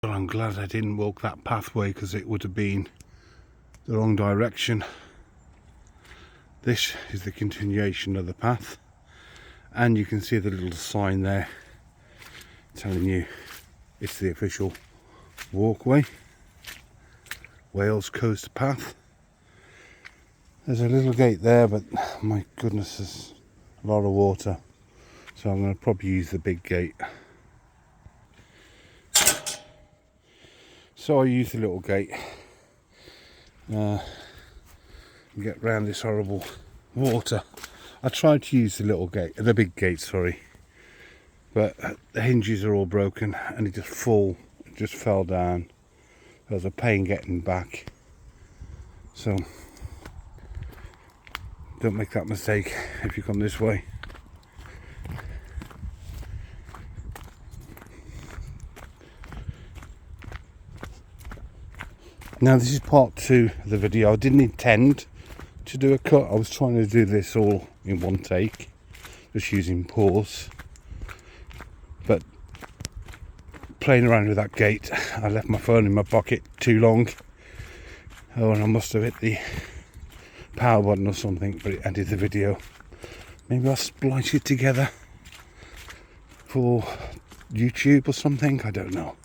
Well, I'm glad I didn't walk that pathway because it would have been the wrong direction. This is the continuation of the path, and you can see the little sign there telling you it's the official walkway, Wales Coast Path. There's a little gate there, but my goodness, there's a lot of water, so I'm going to probably use the big gate. So I use the little gate, get round this horrible water. I tried to use the little gate, the big gate, sorry, but the hinges are all broken and it just fell down. There was a pain getting back, so don't make that mistake if you come this way. Now this is part 2 of the video. I didn't intend to do a cut. I was trying to do this all in one take, just using pause. But playing around with that gate, I left my phone in my pocket too long. Oh, and I must have hit the power button or something, but it ended the video. Maybe I'll splice it together for YouTube or something, I don't know.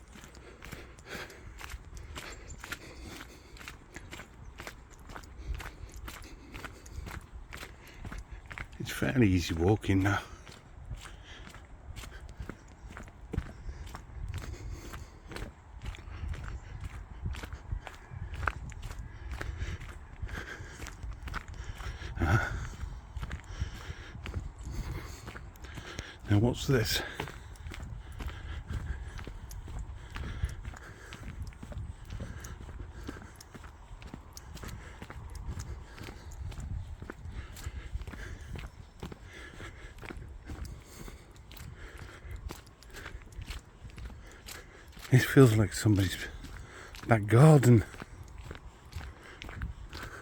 It's fairly easy walking now. Now what's this? It feels like somebody's back garden.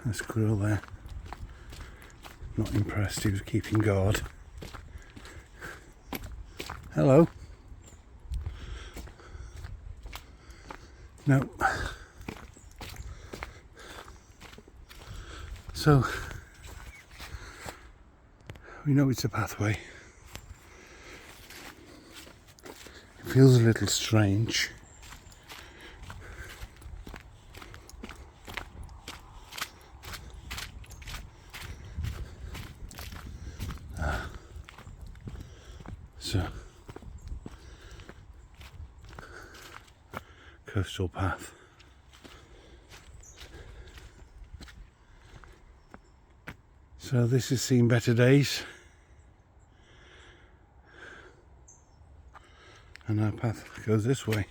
A squirrel there. Not impressed, he was keeping guard. Hello. No. So, we know it's a pathway. It feels a little strange. So, coastal path. So this has seen better days, and our path goes this way.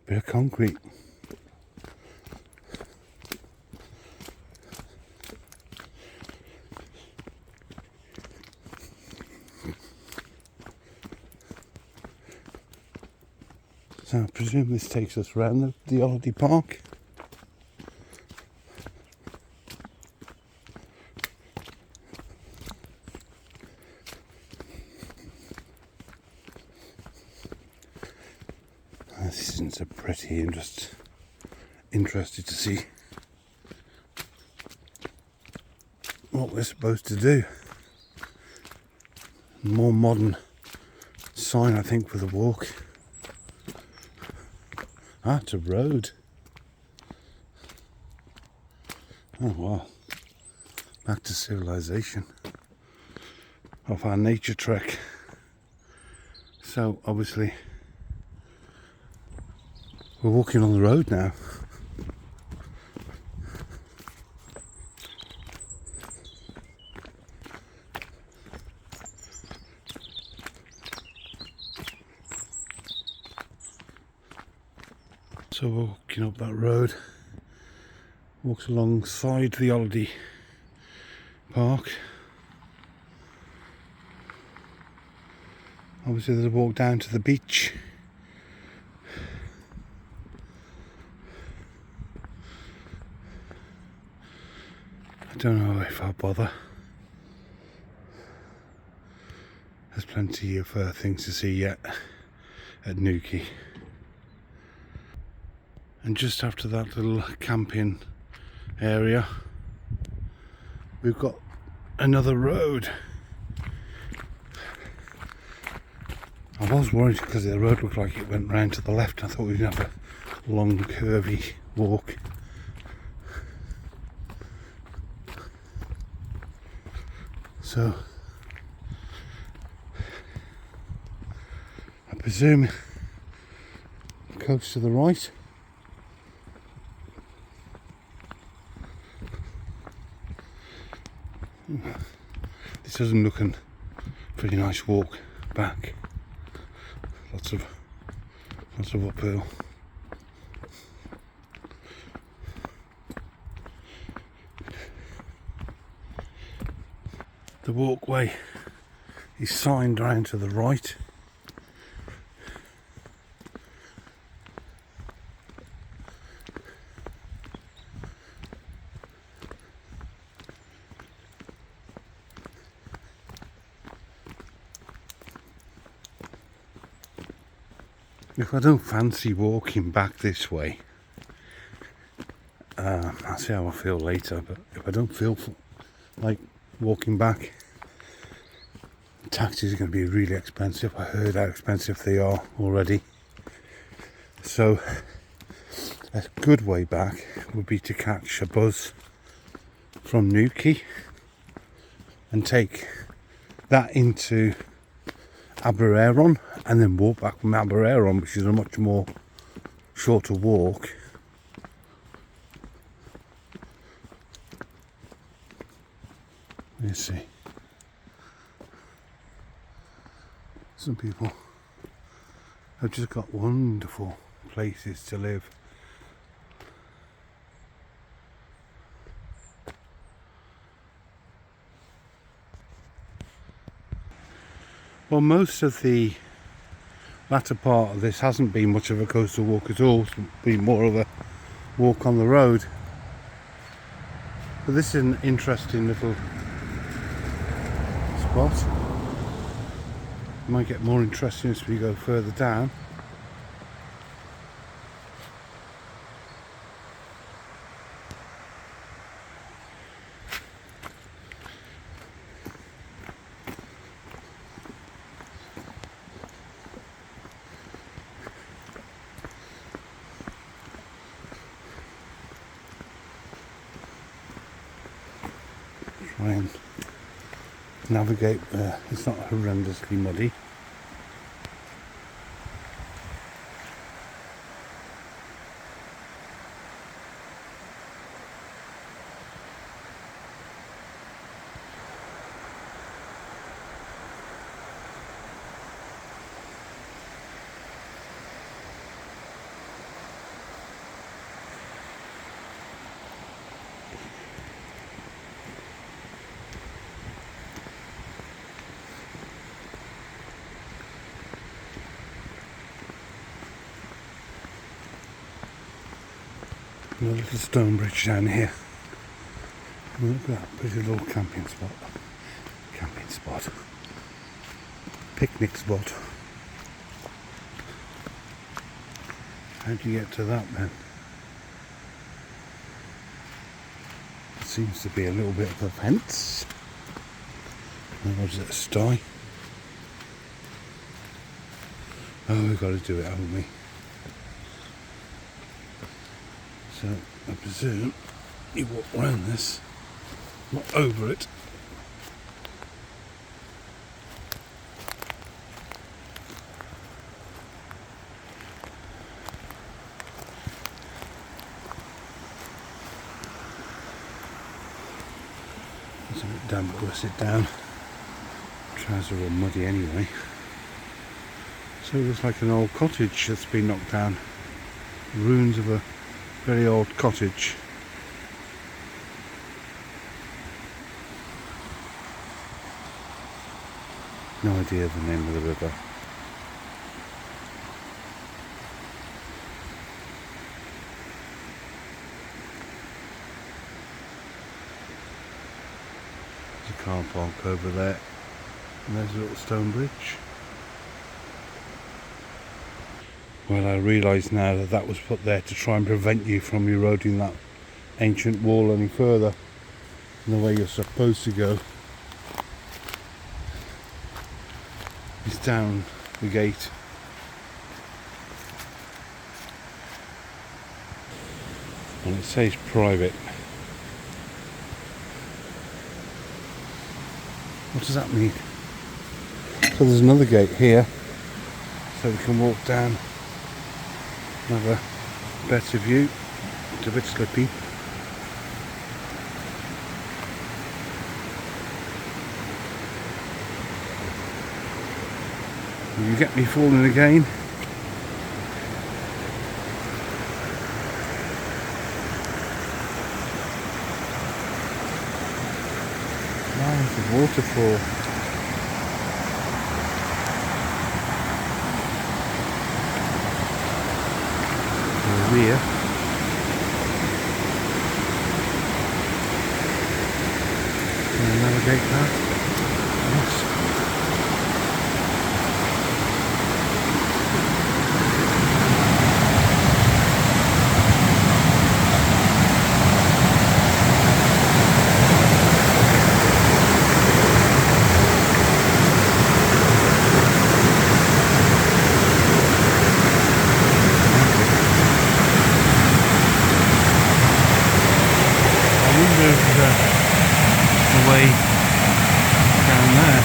Bit of concrete. So I presume this takes us around the holiday park. This isn't so pretty. I'm just interested to see what we're supposed to do. More modern sign, I think, for the walk. Ah, it's a road. Oh wow. Back to civilization. Off our nature trek. So obviously we're walking on the road now. So we're walking up that road, walks alongside the holiday park. Obviously there's a walk down to the beach. I don't know if I'll bother. There's plenty of things to see yet at Quay. And just after that little camping area, we've got another road. I was worried because the road looked like it went round to the left. I thought we'd have a long curvy walk. So I presume coast to the right. This doesn't look a pretty nice walk back. Lots of uphill. The walkway is signed round to the right. If I don't fancy walking back this way, I'll see how I feel later, but if I don't feel like walking back, taxis are going to be really expensive. I heard how expensive they are already. So a good way back would be to catch a bus from Quay and take that into Abereiron and then walk back from Abereiron, which is a much more shorter walk. Let's see. Some people have just got wonderful places to live. Well, most of the latter part of this hasn't been much of a coastal walk at all. It's been more of a walk on the road. But this is an interesting little spot. It might get more interesting as we go further down. Try and navigate there. It's not horrendously muddy. A little stone bridge down here. Look at that pretty little camping spot. Picnic spot. How do you get to that then? It seems to be a little bit of a fence. Or is it a sty? Oh, we've got to do it, haven't we? So I presume you walk around this, not over it. It's a bit damp, we'll sit down. Trousers are all muddy anyway. So it looks like an old cottage that's been knocked down. Ruins of a very old cottage. No idea the name of the river. There's a car park over there. And there's a little stone bridge. Well, I realise now that that was put there to try and prevent you from eroding that ancient wall any further. And the way you're supposed to go is down the gate. And it says private. What does that mean? So there's another gate here, so we can walk down and have a better view. It's a bit slippy. Will you get me falling again? Nice, a waterfall. Here. And navigate that. Yes. The way down there.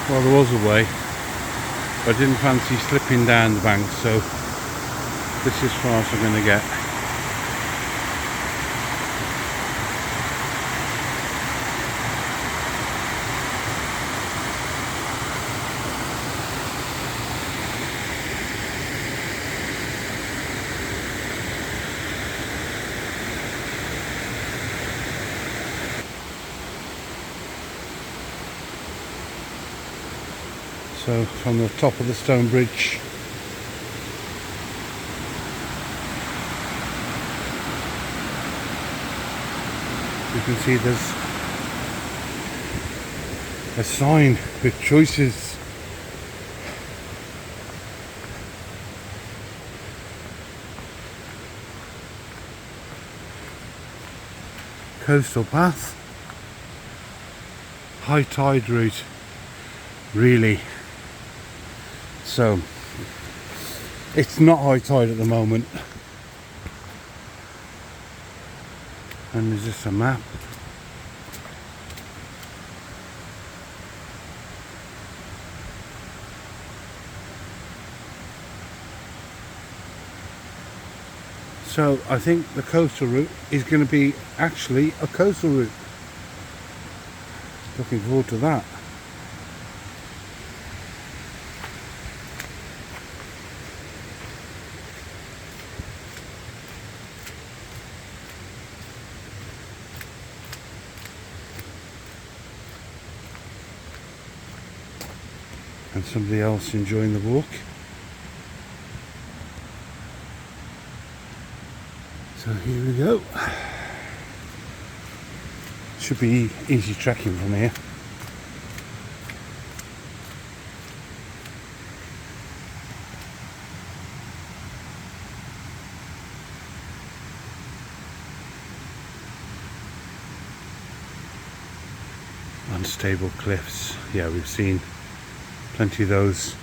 Well, there was a way, but I didn't fancy slipping down the bank, so this is as far as I'm going to get. So from the top of the stone bridge, you can see there's a sign with choices. Coastal path, high tide route, really. So it's not high tide at the moment, and there's just a map. So I think the coastal route is going to be actually a coastal route. Looking forward to that. And somebody else enjoying the walk. So here we go. Should be easy trekking from here. Unstable cliffs. Yeah, we've seen plenty of those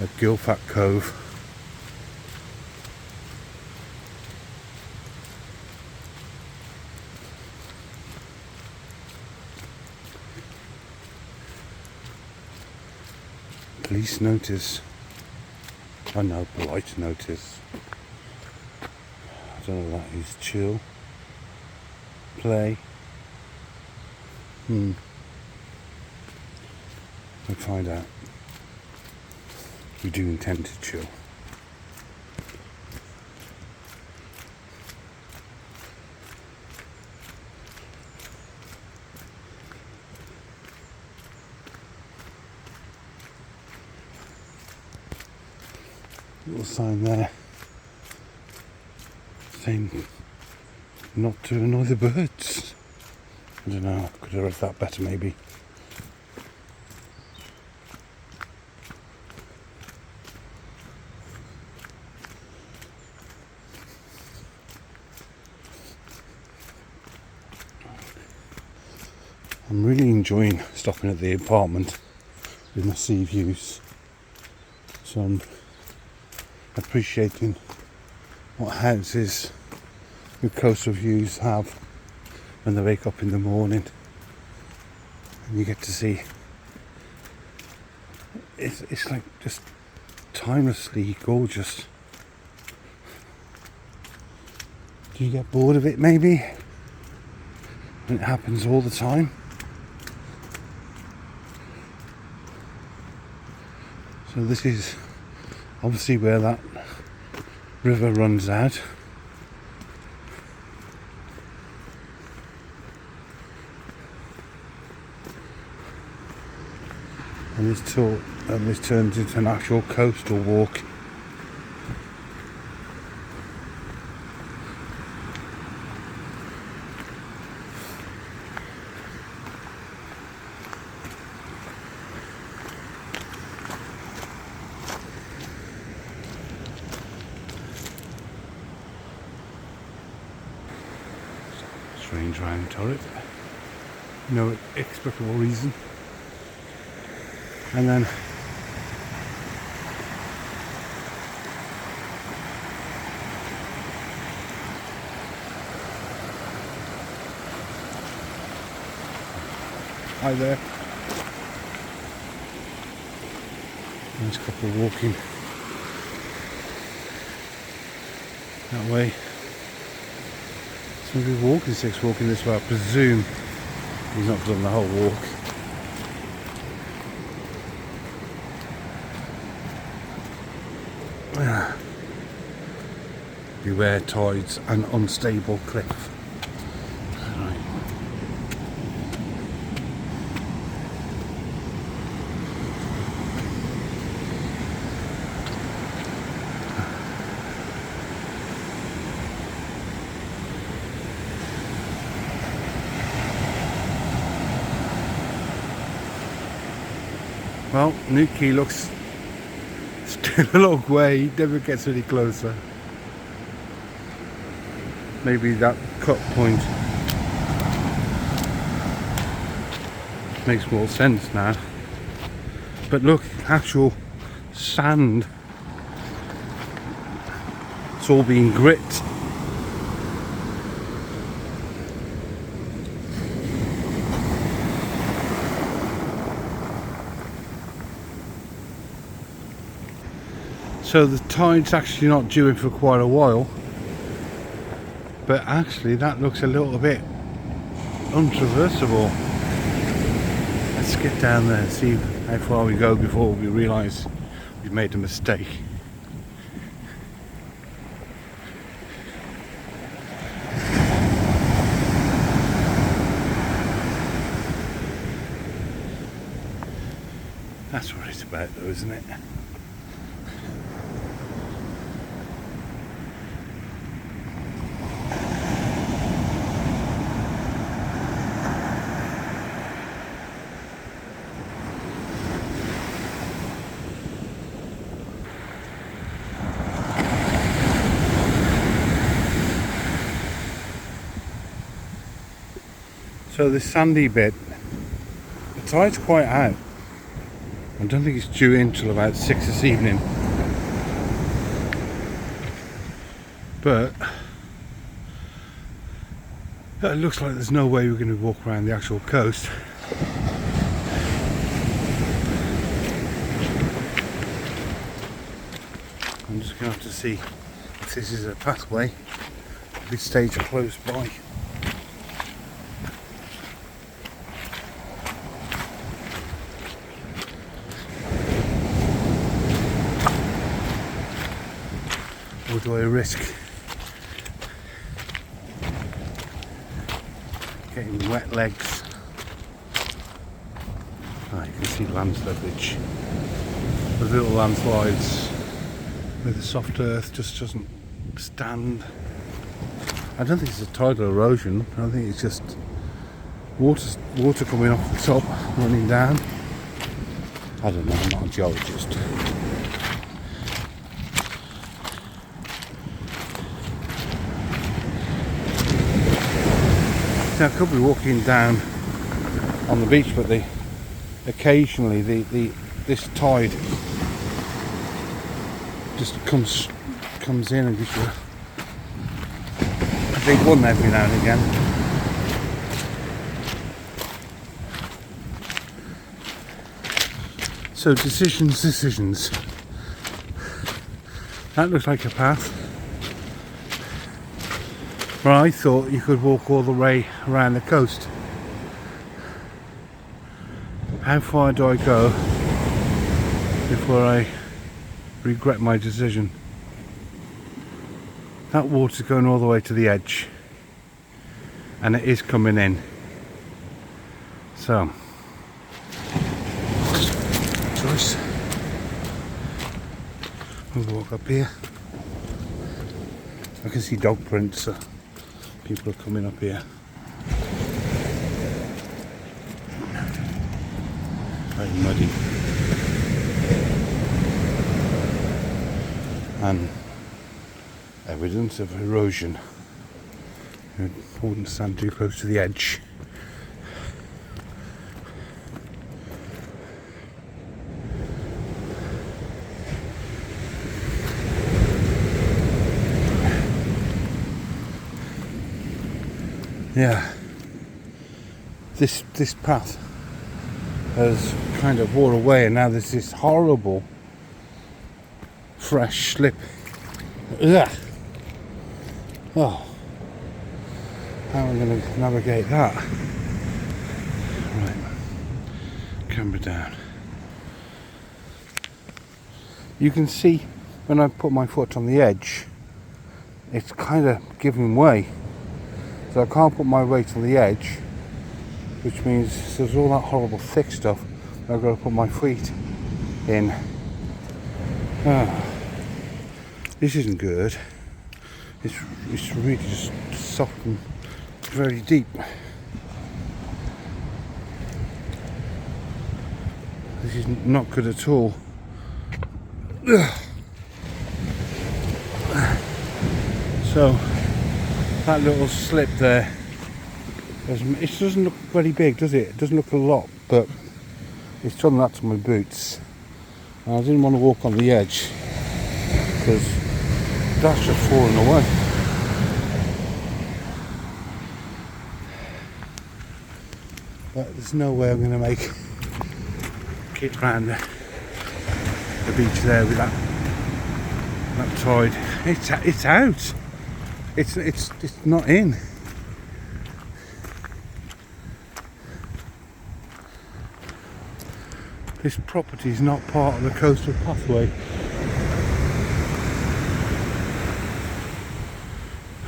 at Gilfach Cove. Police notice. Oh no, polite notice. I don't know what that is. Chill. Play. We'll find out. We do intend to chill. Little sign there saying not to annoy the birds. I don't know, could have read that better maybe. I'm really enjoying stopping at the apartment with my sea views, so I'm appreciating what houses with coastal views have when they wake up in the morning and you get to see. It's like just timelessly gorgeous. Do you get bored of it maybe? And it happens all the time. So this is obviously where that river runs out. And this turns into an actual coastal walk. Strange round turret. No explicable reason. And then hi there. Nice couple walking that way. Somebody walking, six walking this way. I presume he's not done the whole walk. Beware tides and unstable cliff. Right. Well, New Quay looks still a long way, it never gets any closer. Maybe that cut point makes more sense now. But look, actual sand. It's all being grit. So the tide's actually not due in for quite a while. But actually that looks a little bit untraversable. Let's get down there and see how far we go before we realise we've made a mistake. That's what it's about though, isn't it? So this sandy bit, the tide's quite out. I don't think it's due in till about 6 this evening. But it looks like there's no way we're going to walk around the actual coast. I'm just going to have to see if this is a pathway. This stage close by. Or do I risk getting wet legs? Oh, you can see landslippage. The little landslides where the soft earth just doesn't stand. I don't think it's a tidal erosion. I think it's just water coming off the top, running down. I don't know, I'm not a geologist. Now, I could be walking down on the beach, but occasionally this tide just comes in and gives you a big one every now and again. So decisions. That looks like a path. But I thought you could walk all the way around the coast. How far do I go before I regret my decision? That water's going all the way to the edge, and it is coming in. So, choice. We'll walk up here. I can see dog prints, so people are coming up here. Very muddy. And evidence of erosion. You wouldn't stand too close to the edge. Yeah, this path has kind of wore away, and now there's this horrible fresh slip. Ugh. Oh, how am I going to navigate that? Right, camera down. You can see when I put my foot on the edge, it's kind of giving way. So I can't put my weight on the edge, which means there's all that horrible thick stuff that I've got to put my feet in. This isn't good. It's really just soft and very deep. This is not good at all. So that little slip there, it doesn't look very big, does it? It doesn't look a lot, but it's done that to my boots. And I didn't want to walk on the edge because that's just falling away. But there's no way I'm going to make it round the beach there with that tide. It's out. It's not in. This property is not part of the coastal pathway.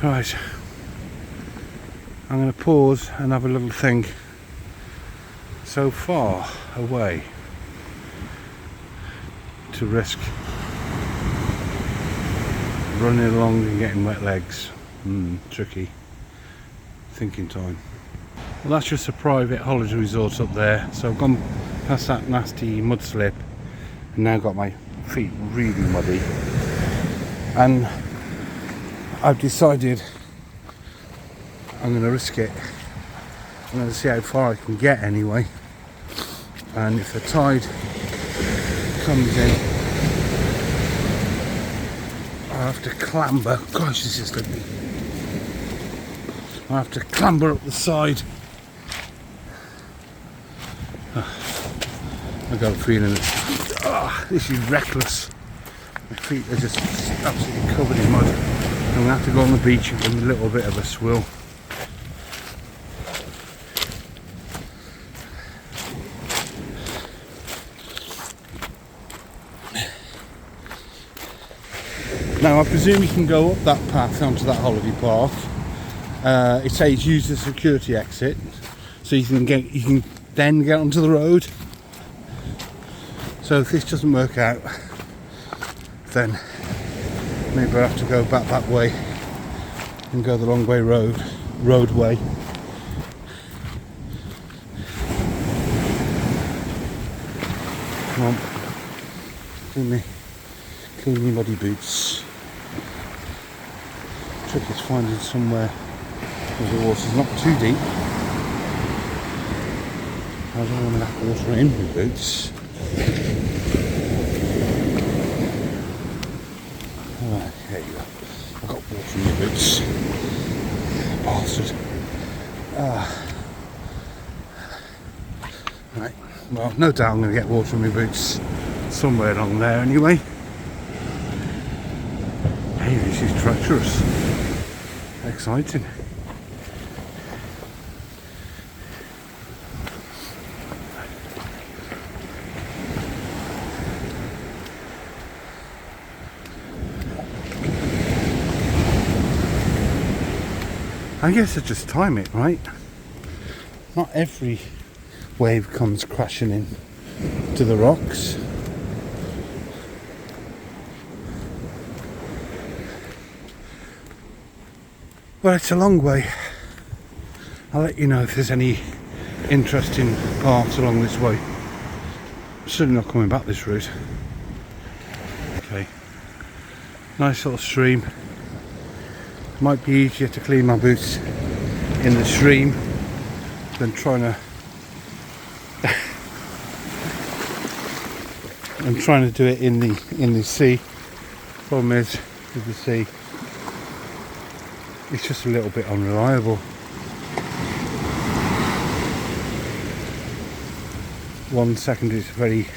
Right, I'm going to pause and have a little think. So far away to risk running along and getting wet legs. Tricky. Thinking time. Well, that's just a private holiday resort up there, so I've gone past that nasty mudslip and now got my feet really muddy, and I've decided I'm going to risk it. I'm going to see how far I can get anyway, and if the tide comes in I have to clamber. Gosh, this is slippy. I have to clamber up the side. I got a feeling that this is reckless. My feet are just absolutely covered in mud. I'm going to have to go on the beach and give them a little bit of a swill. Now I presume you can go up that path onto that holiday park. It says use the security exit, so you can then get onto the road. So if this doesn't work out, then Maybe I have to go back that way and go the long way roadway. Come on, clean me muddy boots. Trick is finding somewhere where the water's not too deep. I don't want to have water in my boots. Right, there you go. I've got water in my boots. Bastard. Right, well, no doubt I'm going to get water in my boots somewhere along there anyway. Hey, this is treacherous. Exciting. I guess I just time it, right? Not every wave comes crashing in to the rocks. Well, it's a long way. I'll let you know if there's any interesting parts along this way. I'm certainly not coming back this route. Okay. Nice little stream. Might be easier to clean my boots in the stream than trying to do it in the sea. Problem is with the sea, it's just a little bit unreliable. One second it's very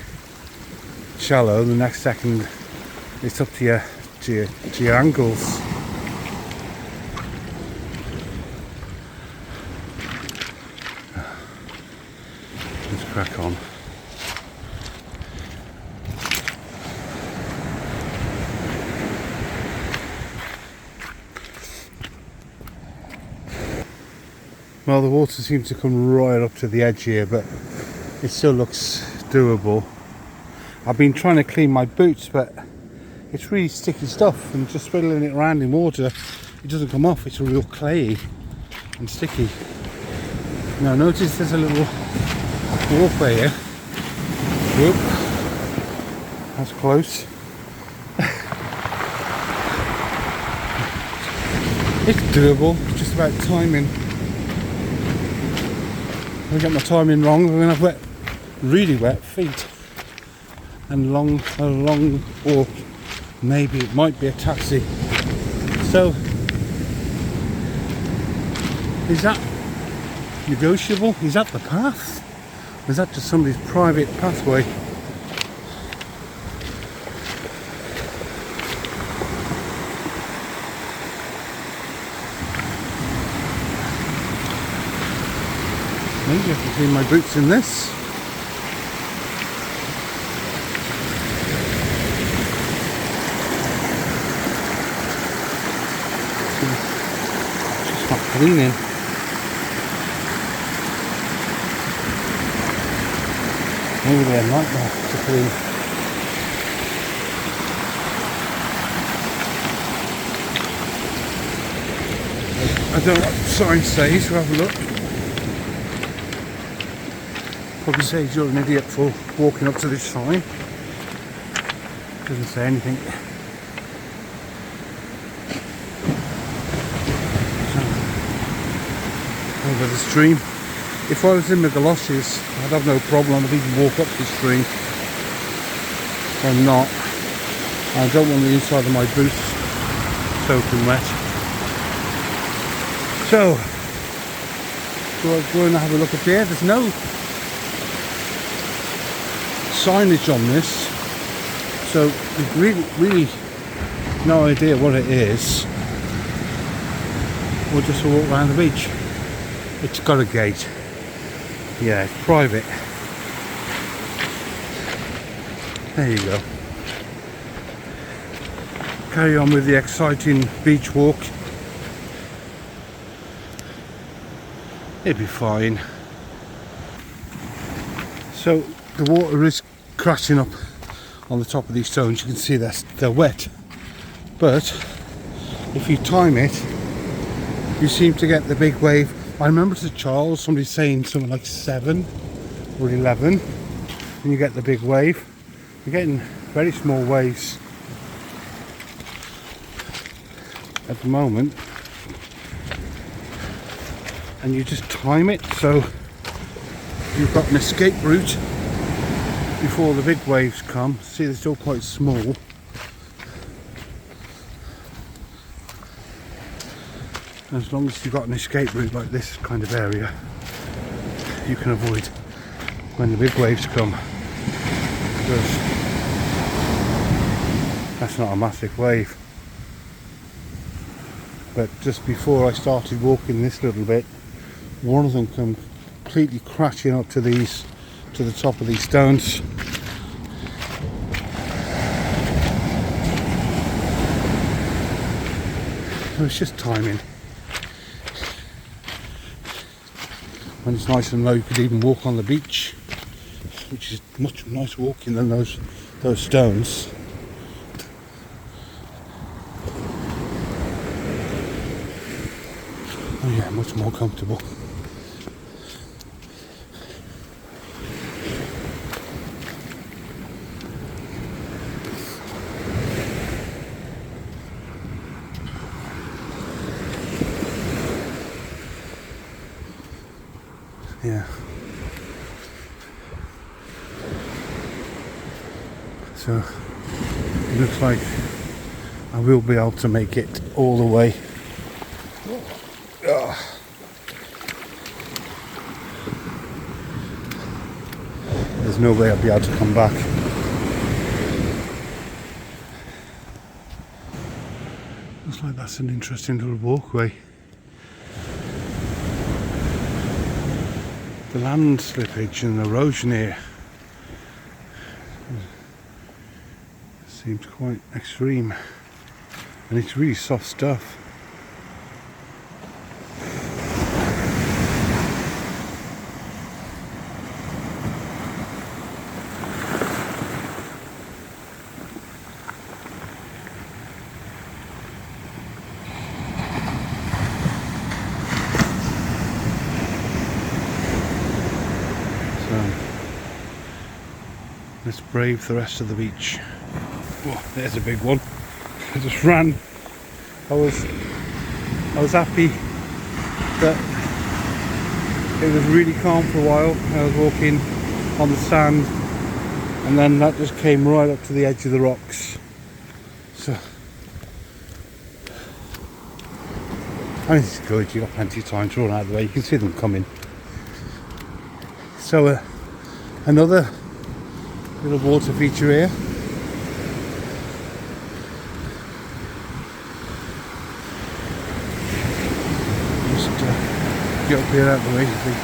shallow, the next second it's up to your ankles. Let's crack on. Well, the water seems to come right up to the edge here, but it still looks doable. I've been trying to clean my boots, but it's really sticky stuff, and just swiddling it around in water, it doesn't come off. It's a real clayey and sticky. Now notice there's a little walkway here. Whoop. That's close. It's doable, it's just about timing. If I get my timing wrong, I'm going to have really wet feet and a long walk. Maybe it might be a taxi. So, is that negotiable? Is that the path? Or is that just somebody's private pathway? Maybe I have to clean my boots in this. It's just not cleaning. Maybe they're a nightmare to clean. I don't know what the sign says, we'll have a look. Probably says you're an idiot for walking up to this sign. Doesn't say anything. So, over the stream. If I was in the galoshes, I'd have no problem. I'd even walk up the stream. I'm not. I don't want the inside of my boots soaking wet. So, do I go and have a look up here? There's no signage on this, so we've really no idea what it is. We'll just walk around the beach. It's got a gate. Yeah, it's private. There you go. Carry on with the exciting beach walk. It'll be fine. So the water is crashing up on the top of these stones. You can see they're wet, but if you time it, you seem to get the big wave. I remember as a child somebody saying something like 7 or 11 and you get the big wave. You're getting very small waves at the moment, and you just time it so you've got an escape route before the big waves come. See, they're still quite small. As long as you've got an escape route like this kind of area, you can avoid when the big waves come, because that's not a massive wave. But just before I started walking this little bit, one of them come completely crashing up to the top of these stones. So it's just timing. When it's nice and low, you could even walk on the beach, which is much nicer walking than those stones. Oh yeah, much more comfortable. Yeah. So it looks like I will be able to make it all the way. There's no way I'll be able to come back. Looks like that's an interesting little walkway. The land slippage and erosion here seems quite extreme, and it's really soft stuff. Let's brave the rest of the beach. Oh, there's a big one. I just ran. I was happy that it was really calm for a while. I was walking on the sand, and then that just came right up to the edge of the rocks. So I mean, it's good. You've got plenty of time to run out of the way. You can see them coming. So another little water feature here. Just get up here out of the way, you see.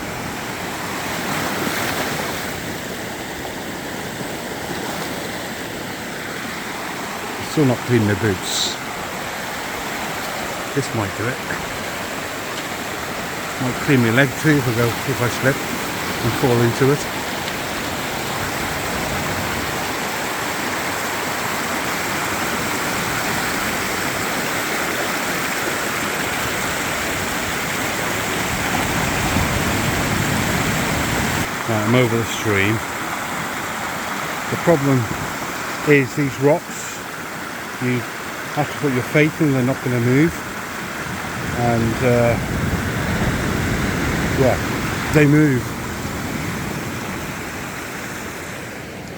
Still not clean my boots. This might do it. Might clean my leg too if I slip and fall into it. I'm over the stream. The problem is these rocks, you have to put your faith in, they're not going to move, and yeah, they move,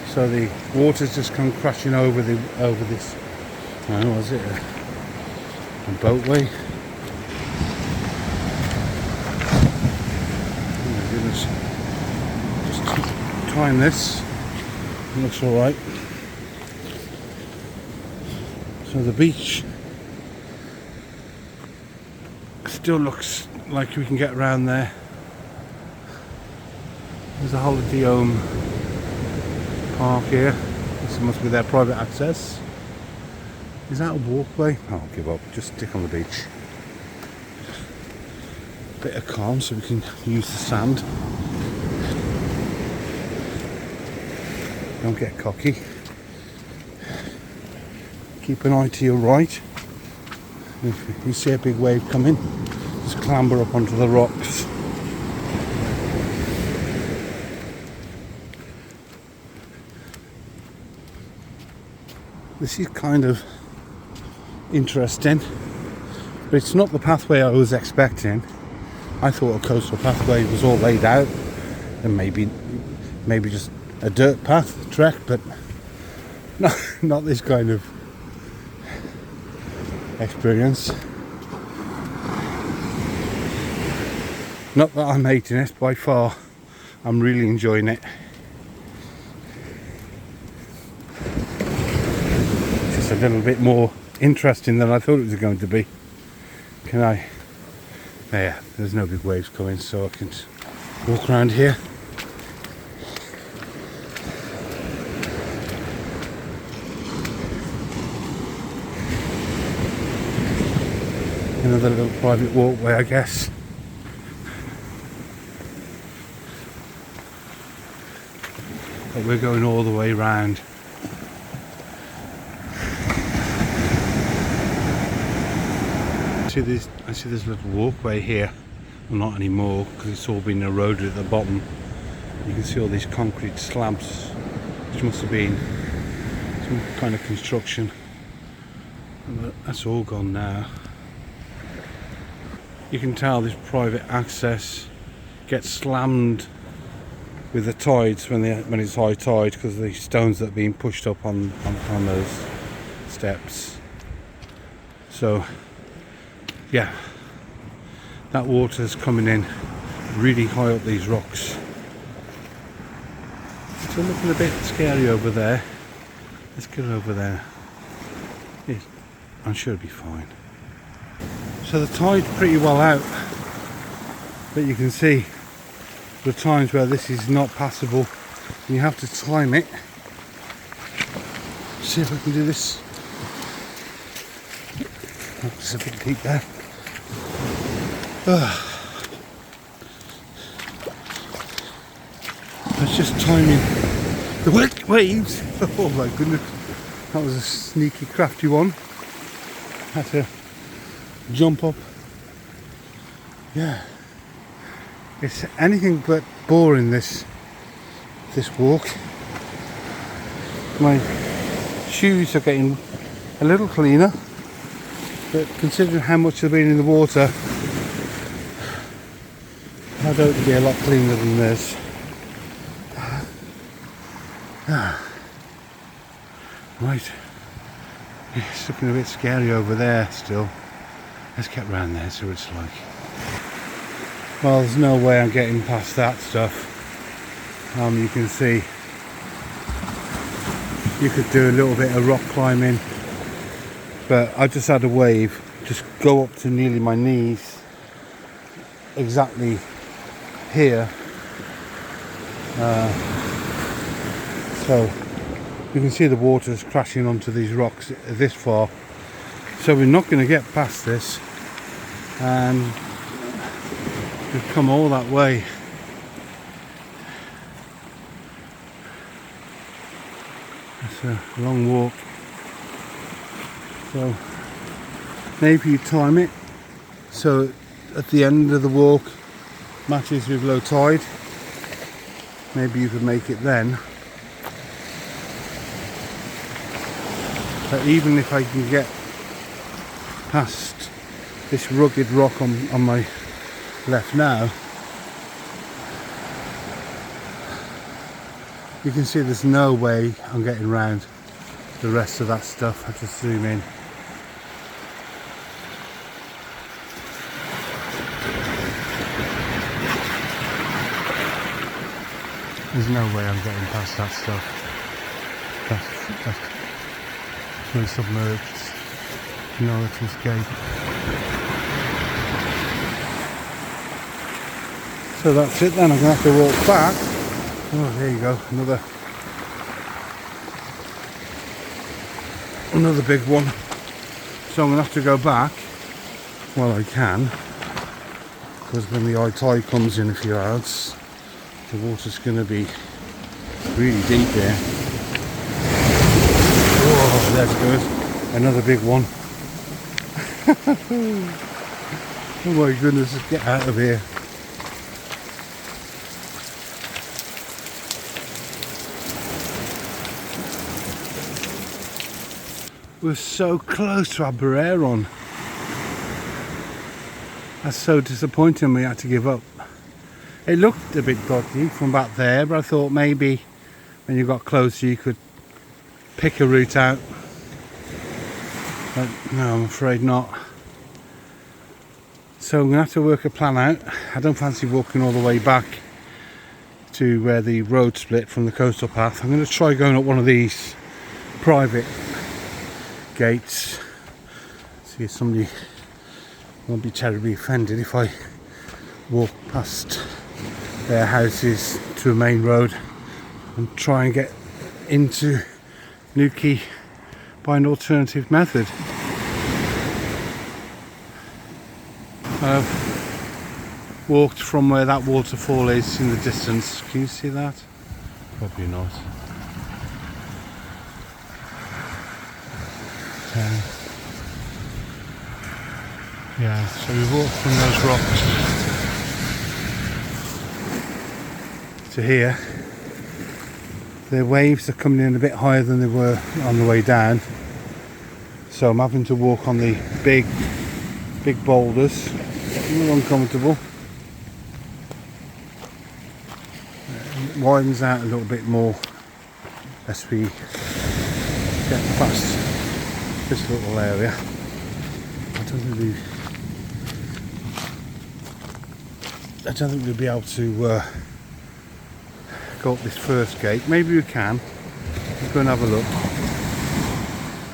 so the water's just come crashing over this, I don't know, was it a boatway? Oh my goodness. Time this, it looks alright. So the beach still looks like we can get around there. There's a holiday home park here. This must be their private access. Is that a walkway? Oh, I'll give up, just stick on the beach. Bit of calm so we can use the sand. Don't get cocky. keep an eye to your right. If you see a big wave coming, just clamber up onto the rocks. This is kind of interesting, but it's not the pathway I was expecting. I thought a coastal pathway was all laid out and maybe just a dirt path trek, but not this kind of experience. Not that I'm hating it by far, I'm really enjoying it. Just a little bit more interesting than I thought it was going to be. There, there's no big waves coming, so I can walk around here. Another little private walkway, I guess. But we're going all the way round. I see this little walkway here. Well, not anymore, because it's all been eroded at the bottom. You can see all these concrete slabs, which must have been some kind of construction. But that's all gone now. You can tell this private access gets slammed with the tides when it's high tide, because of the stones that are being pushed up on those steps. So yeah, that water's coming in really high up these rocks. It's looking a bit scary over there. Let's get over there. I'm sure it'll be fine. So the tide's pretty well out, but you can see there are times where this is not passable and you have to time it. See if I can do this. Oh, it's a bit deep there. It's just timing the waves. Oh my goodness, that was a sneaky, crafty one. Had to jump up. Yeah, it's anything but boring, this walk. My shoes are getting a little cleaner, but considering how much they've been in the water, I doubt it'll be a lot cleaner than this. Right, it's looking a bit scary over there still. Let's get round there, see what it's like. Well, there's no way I'm getting past that stuff. You can see you could do a little bit of rock climbing, but I just had a wave just go up to nearly my knees, exactly here. So you can see the water's crashing onto these rocks this far. So we're not going to get past this, and we've come all that way. It's a long walk. So maybe you time it so at the end of the walk matches with low tide. Maybe you could make it then. But even if I can get past this rugged rock on my left now, you can see there's no way I'm getting round the rest of that stuff. I just zoom in. There's no way I'm getting past that stuff. That's fully submerged. In order to escape. So that's it then, I'm going to have to walk back. Oh, there you go, another big one. So I'm going to have to go back while I can, because when the high tide comes in a few hours, the water's going to be really deep here. Oh, that's good. Another big one. Oh my goodness, let's get out of here. We're so close to Aberon. That's so disappointing, we had to give up. It looked a bit dodgy from back there, but I thought maybe when you got closer you could pick a route out. But no, I'm afraid not. So I'm going to have to work a plan out. I don't fancy walking all the way back to where the road split from the coastal path. I'm going to try going up one of these private gates. See if somebody won't be terribly offended if I walk past their houses to a main road and try and get into Quay by an alternative method. I've walked from where that waterfall is in the distance. Can you see that? Probably not. Yeah, so we walked from those rocks to here. The waves are coming in a bit higher than they were on the way down, so I'm having to walk on the big boulders. A little uncomfortable. It widens out a little bit more as we get past this little area. I don't think we'll be able to go up this first gate. Maybe we can. Let's go and have a look.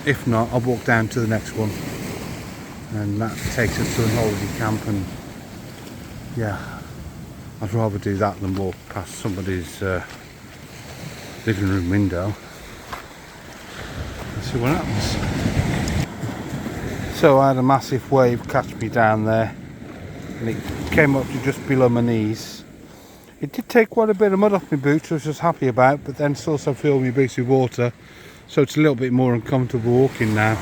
If not, I'll walk down to the next one, and that takes us to an holiday camp. And yeah, I'd rather do that than walk past somebody's living room window. Let's see what happens. So I had a massive wave catch me down there, and it came up to just below my knees. It did take quite a bit of mud off my boots, which I was happy about, but then it's also filled my boots with water, so it's a little bit more uncomfortable walking now.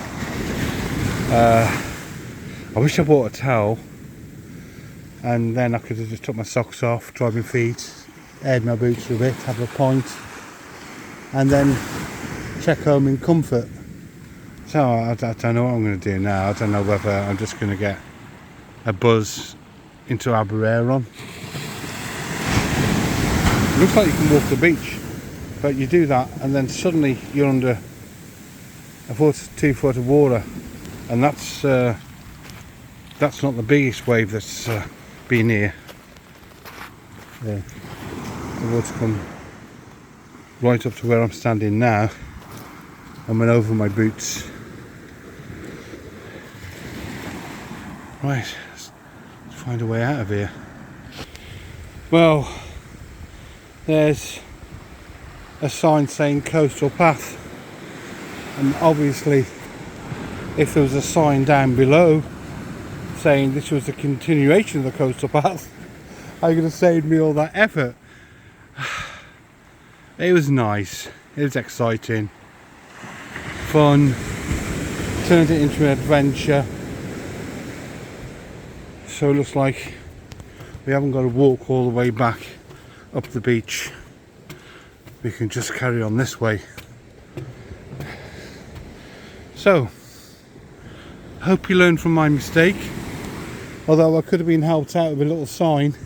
I wish I bought a towel, and then I could have just took my socks off, dried my feet, aired my boots a bit, have a pint, and then check home in comfort. So I don't know what I'm going to do now. I don't know whether I'm just going to get a buzz into Aberon. It looks like you can walk the beach, but you do that and then suddenly you're under a 2 foot of water, and that's not the biggest wave that's been here. Yeah. The water come right up to where I'm standing now and went over my boots. Right, let's find a way out of here. Well, there's a sign saying coastal path, and obviously if there was a sign down below saying this was a continuation of the coastal path, I could have saved me all that effort. It was nice, it was exciting, fun, turned it into an adventure. So it looks like we haven't got to walk all the way back up the beach. We can just carry on this way. So, hope you learned from my mistake. Although I could have been helped out with a little sign.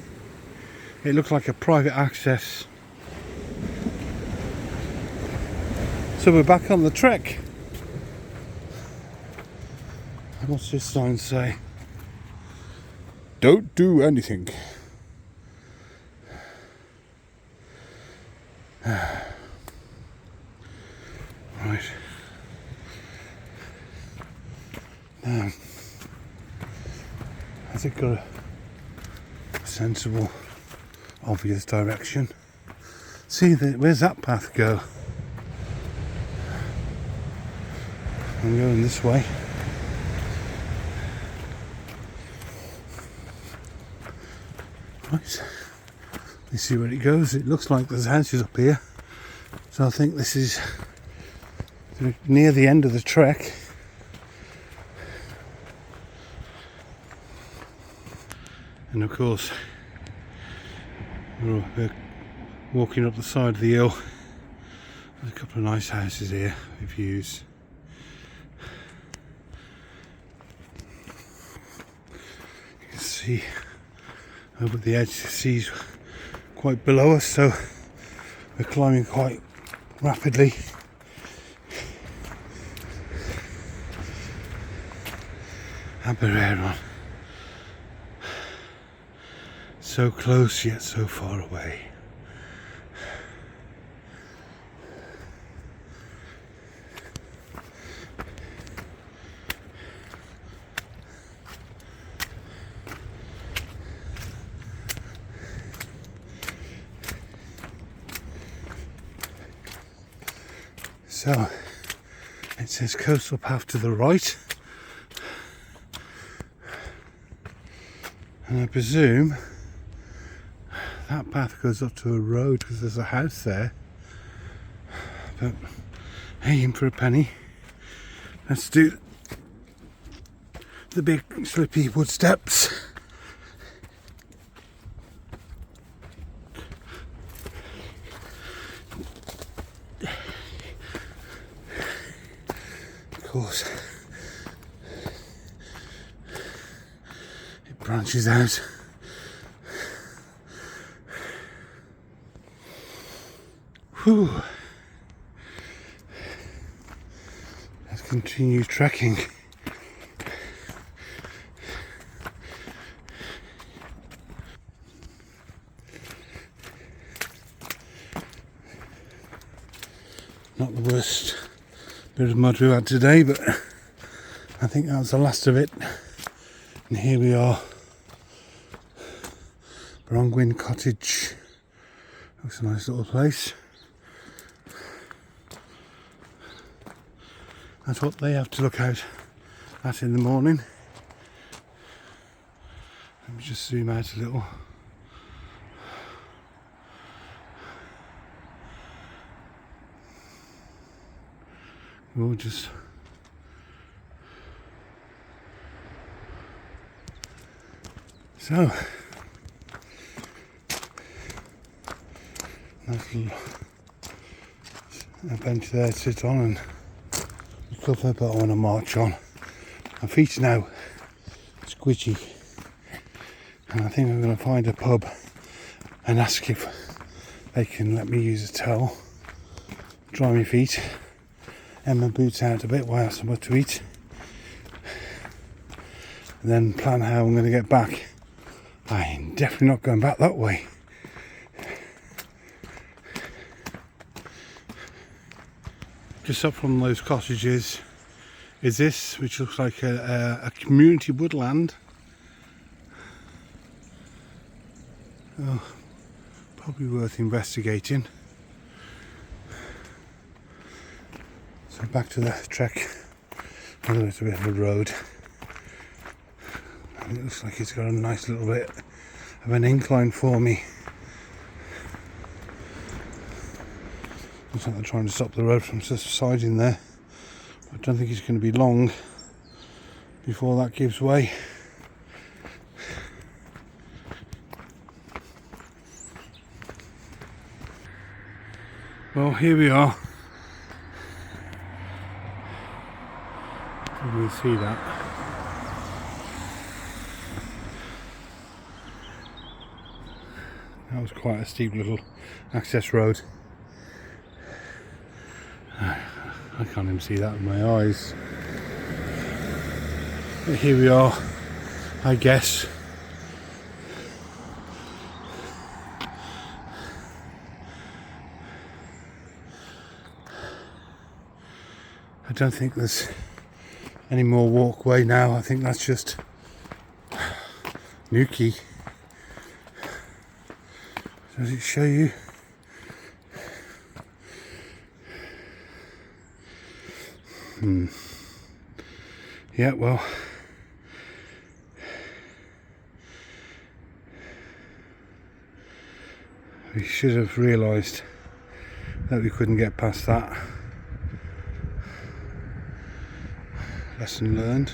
It looks like a private access. So we're back on the trek. What's this sign say? Don't do anything. Right. Now, has it got a sensible, obvious direction? See, where's that path go? I'm going this way. Right, let's see where it goes. It looks like there's houses up here, so I think this is near the end of the trek. And of course we're walking up the side of the hill. There's a couple of nice houses here with views. You can see over the edge, the sea's quite below us, so we're climbing quite rapidly. Abereron. So close yet so far away. So it says coastal path to the right, and I presume that path goes up to a road because there's a house there. But hey, in for a penny, let's do the big slippy wood steps. Of course, it branches out. Whew. Let's continue trekking. Not the worst bit of mud we had today, but I think that was the last of it. And here we are, Brongwyn Cottage. Looks a nice little place. That's what they have to look out at in the morning. Let me just zoom out a little. Gorgeous. So, nice little bench there to sit on and recover, but I want to march on. My feet are now squidgy, and I think I'm going to find a pub and ask if they can let me use a towel, dry my feet, and my boots out a bit while I have something to eat, and then plan how I'm going to get back. I'm definitely not going back that way. Just up from those cottages is this, which looks like a community woodland. Oh, probably worth investigating. So back to the trek. Although it's a bit of a road, and it looks like it's got a nice little bit of an incline for me. Looks like they're trying to stop the road from subsiding there. I don't think it's going to be long before that gives way. Well, here we are. You can see that. That was quite a steep little access road. I can't even see that with my eyes. But here we are, I guess. I don't think there's any more walkway now. I think that's just Quay. Does it show you? Yeah, well, we should have realised that we couldn't get past that. Lesson learned.